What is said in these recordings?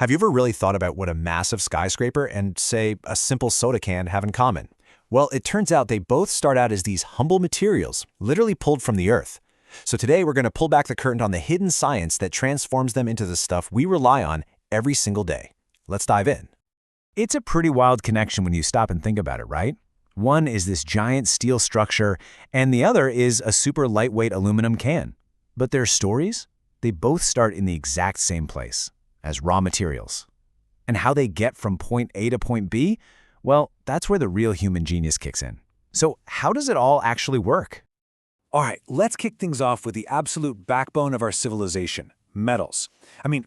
Have you ever really thought about what a massive skyscraper and, say, a simple soda can have in common? Well, it turns out they both start out as these humble materials, literally pulled from the earth. So today we're going to pull back the curtain on the hidden science that transforms them into the stuff we rely on every single day. Let's dive in. It's a pretty wild connection when you stop and think about it, right? One is this giant steel structure, and the other is a super lightweight aluminum can. But their stories? They both start in the exact same place, as raw materials. And how they get from point A to point B? Well, that's where the real human genius kicks in. So how does it all actually work? All right, let's kick things off with the absolute backbone of our civilization, metals.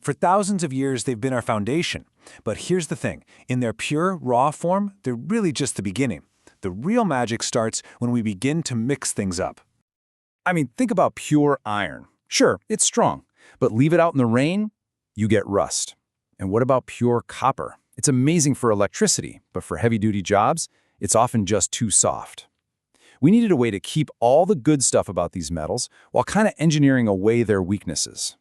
For thousands of years, they've been our foundation. But here's the thing, in their pure, raw form, they're really just the beginning. The real magic starts when we begin to mix things up. Think about pure iron. Sure, it's strong, but leave it out in the rain, you get rust. And what about pure copper? It's amazing for electricity, but for heavy-duty jobs, it's often just too soft. We needed a way to keep all the good stuff about these metals while kind of engineering away their weaknesses.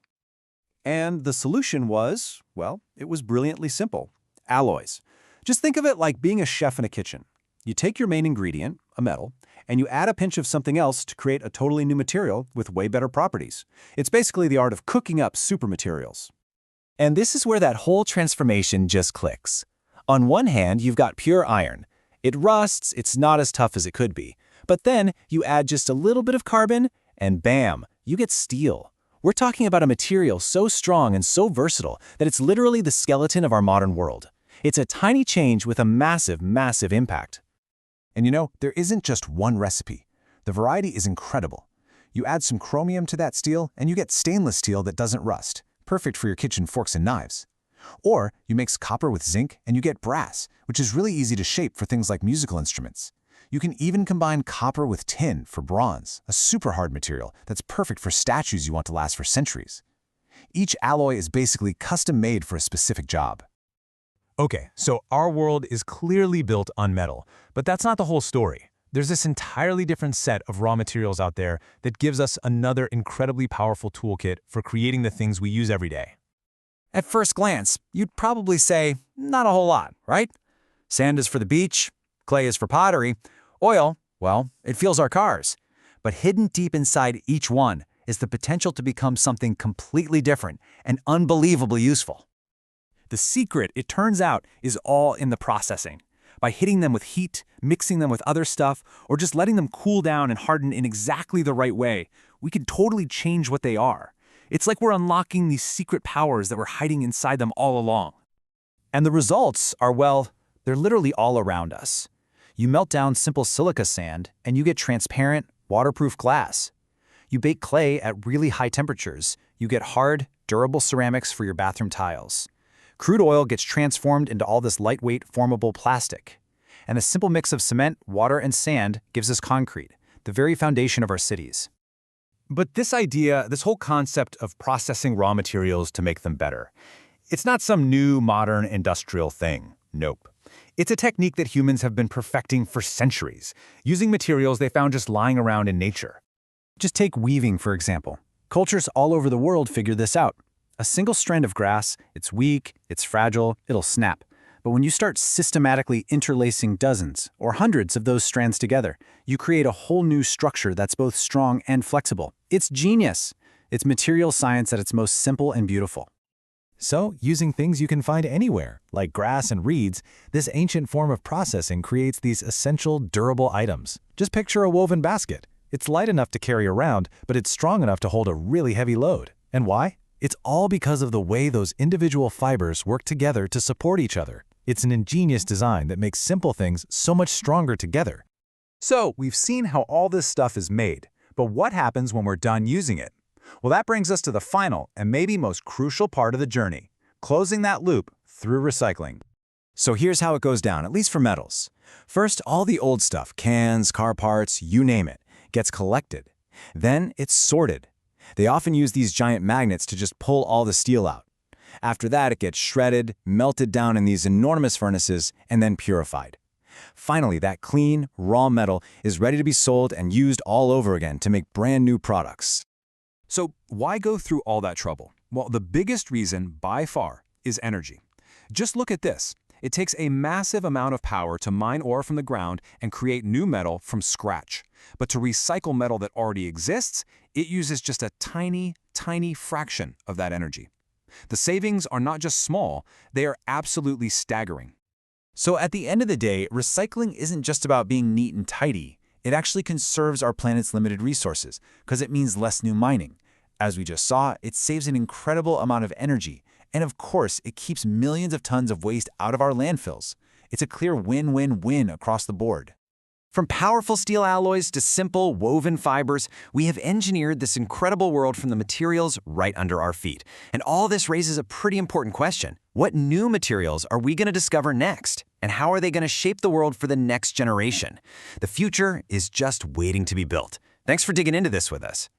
And the solution was, well, it was brilliantly simple. Alloys. Just think of it like being a chef in a kitchen. You take your main ingredient, a metal, and you add a pinch of something else to create a totally new material with way better properties. It's basically the art of cooking up supermaterials. And this is where that whole transformation just clicks. On one hand, you've got pure iron. It rusts, it's not as tough as it could be. But then you add just a little bit of carbon, and bam, you get steel. We're talking about a material so strong and so versatile that it's literally the skeleton of our modern world. It's a tiny change with a massive, massive impact. And there isn't just one recipe. The variety is incredible. You add some chromium to that steel, and you get stainless steel that doesn't rust, perfect for your kitchen forks and knives. Or you mix copper with zinc, and you get brass, which is really easy to shape for things like musical instruments. You can even combine copper with tin for bronze, a super hard material that's perfect for statues you want to last for centuries. Each alloy is basically custom-made for a specific job. Okay, so our world is clearly built on metal, but that's not the whole story. There's this entirely different set of raw materials out there that gives us another incredibly powerful toolkit for creating the things we use every day. At first glance, you'd probably say, not a whole lot, right? Sand is for the beach, clay is for pottery, oil, well, it fuels our cars. But hidden deep inside each one is the potential to become something completely different and unbelievably useful. The secret, it turns out, is all in the processing. By hitting them with heat, mixing them with other stuff, or just letting them cool down and harden in exactly the right way, we can totally change what they are. It's like we're unlocking these secret powers that were hiding inside them all along. And the results are, well, they're literally all around us. You melt down simple silica sand, and you get transparent, waterproof glass. You bake clay at really high temperatures, you get hard, durable ceramics for your bathroom tiles. Crude oil gets transformed into all this lightweight, formable plastic. And a simple mix of cement, water, and sand gives us concrete, the very foundation of our cities. But this idea, this whole concept of processing raw materials to make them better, it's not some new, modern, industrial thing. Nope. It's a technique that humans have been perfecting for centuries, using materials they found just lying around in nature. Just take weaving, for example. Cultures all over the world figure this out. A single strand of grass, it's weak, it's fragile, it'll snap. But when you start systematically interlacing dozens or hundreds of those strands together, you create a whole new structure that's both strong and flexible. It's genius. It's material science at its most simple and beautiful. So, using things you can find anywhere, like grass and reeds, this ancient form of processing creates these essential, durable items. Just picture a woven basket. It's light enough to carry around, but it's strong enough to hold a really heavy load. And why? It's all because of the way those individual fibers work together to support each other. It's an ingenious design that makes simple things so much stronger together. So, we've seen how all this stuff is made, but what happens when we're done using it? Well, that brings us to the final and maybe most crucial part of the journey, closing that loop through recycling. So here's how it goes down, at least for metals. First, all the old stuff, cans, car parts, you name it, gets collected. Then it's sorted. They often use these giant magnets to just pull all the steel out. After that, it gets shredded, melted down in these enormous furnaces, and then purified. Finally, that clean, raw metal is ready to be sold and used all over again to make brand new products. So why go through all that trouble? Well, the biggest reason, by far, is energy. Just look at this. It takes a massive amount of power to mine ore from the ground and create new metal from scratch. But to recycle metal that already exists, it uses just a tiny, tiny fraction of that energy. The savings are not just small, they are absolutely staggering. So at the end of the day, recycling isn't just about being neat and tidy. It actually conserves our planet's limited resources, because it means less new mining. As we just saw, it saves an incredible amount of energy. And of course, it keeps millions of tons of waste out of our landfills. It's a clear win-win-win across the board. From powerful steel alloys to simple, woven fibers, we have engineered this incredible world from the materials right under our feet. And all this raises a pretty important question. What new materials are we going to discover next? And how are they going to shape the world for the next generation? The future is just waiting to be built. Thanks for digging into this with us.